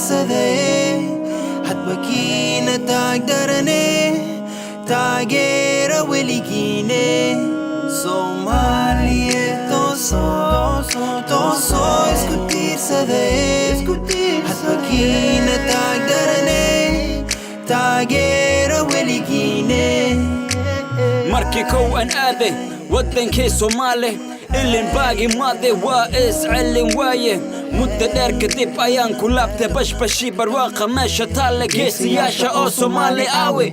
tiirsade hadba kiina taagdarane taageera weligiine Soomaaliyeed toosoo isku tiirsade hadba kiina taagdarane taageera weligiine markii kow aan aaday wadankii Soomaali ilin baagi maade waa iscelin waaye muddo dheer kadib ayaan ku laabtay bashbashi barwaaqa meesha taalla geesiyaasha oo Soomaali aawe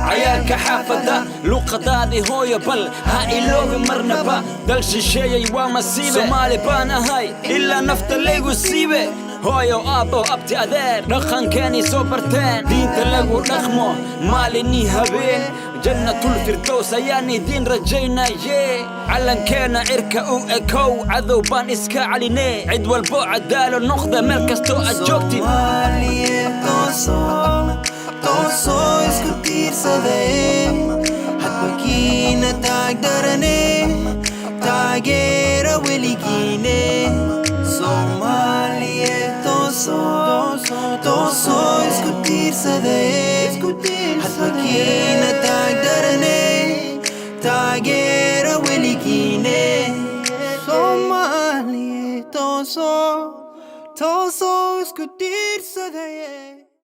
cayaalka xaafada luqadaadii hooyo bal ha iloobi marnaba dal shisheeyay waa masiibe Soomaali baan ahay ilaa nafta laygu siibe hooyo aabbo abti adeer dhaqankeeni soo barteen diinta lagu dhaqmo maalinii habeen jannatul firdaws ayaan idin rajaynaye calankeena cirka u ekow cadow baan iska calinee cid walbo cadaalo noqda meel kastoo aad joogtid Soomaaliyeed toosoo isku tiirsade hadba kiina taagdarane taageera weligiine Soomaaliyeed toosoo isku tiirsade hadba kiina taagdarane taageera weligiine Soomaaliyeed toosoo isku tiirsade